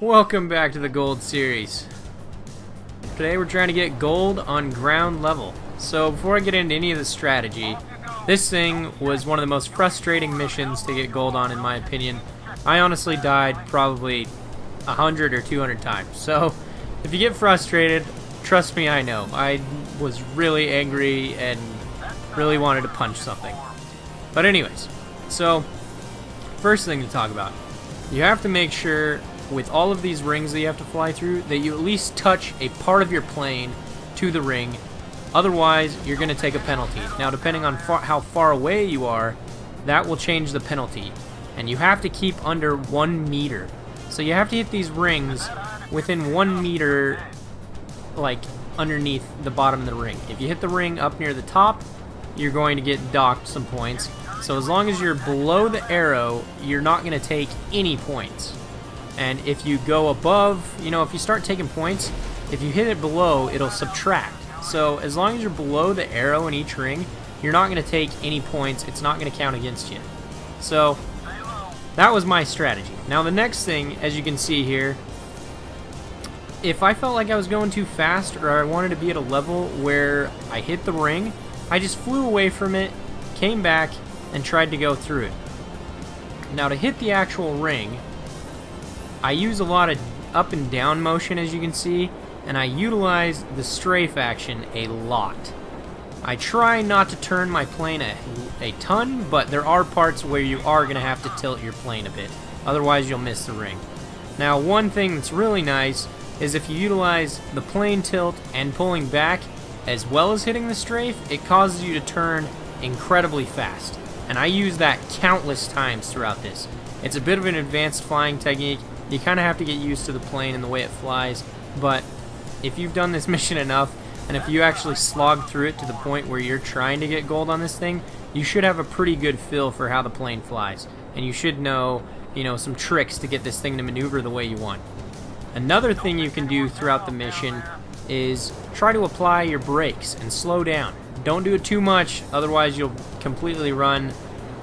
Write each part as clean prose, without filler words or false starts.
Welcome back to the Gold series. Today we're trying to get gold on ground level. So before I get into any of the strategy, this thing was one of the most frustrating missions to get gold on in my opinion. I honestly died probably 100 or 200 times. So if you get frustrated, trust me, I know. I was really angry and really wanted to punch something. But anyways, so first thing to talk about, you have to make sure with all of these rings that you have to fly through that you at least touch a part of your plane to the ring. Otherwise, you're going to take a penalty. Now, depending on how far away you are, that will change the penalty. And you have to keep under 1 meter. So you have to hit these rings within 1 meter, like underneath the bottom of the ring. If you hit the ring up near the top, you're going to get docked some points. So as long as you're below the arrow, you're not going to take any points. And if you go above, if you start taking points, if you hit it below, it'll subtract. So as long as you're below the arrow in each ring, you're not going to take any points. It's not going to count against you. So that was my strategy. Now the next thing, as you can see here, if I felt like I was going too fast or I wanted to be at a level where I hit the ring, I just flew away from it, came back, and tried to go through it. Now to hit the actual ring, I use a lot of up and down motion, as you can see, and I utilize the strafe action a lot. I try not to turn my plane a ton, but there are parts where you are going to have to tilt your plane a bit. Otherwise, you'll miss the ring. Now, one thing that's really nice is if you utilize the plane tilt and pulling back, as well as hitting the strafe, it causes you to turn incredibly fast. And I use that countless times throughout this. It's a bit of an advanced flying technique. You kind of have to get used to the plane and the way it flies, but if you've done this mission enough, and if you actually slog through it to the point where you're trying to get gold on this thing, you should have a pretty good feel for how the plane flies, and you should know, some tricks to get this thing to maneuver the way you want. Another thing you can do throughout the mission is try to apply your brakes and slow down. Don't do it too much, otherwise you'll completely run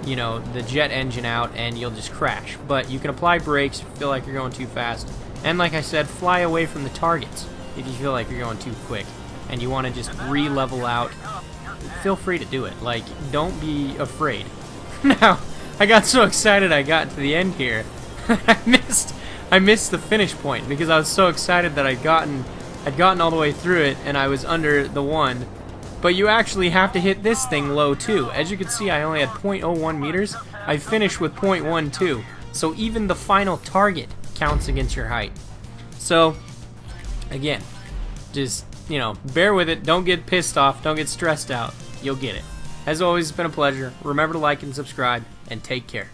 the jet engine out and you'll just crash. But you can apply brakes if you feel like you're going too fast. And like I said, fly away from the targets if you feel like you're going too quick and you want to just re-level out. Feel free to do it. Don't be afraid. Now, I got so excited I got to the end here. I missed the finish point because I was so excited that I'd gotten all the way through it and I was under the 1. But you actually have to hit this thing low too. As you can see, I only had 0.01 meters. I finished with 0.12. So even the final target counts against your height. So, again, just, bear with it. Don't get pissed off. Don't get stressed out. You'll get it. As always, it's been a pleasure. Remember to like and subscribe, and take care.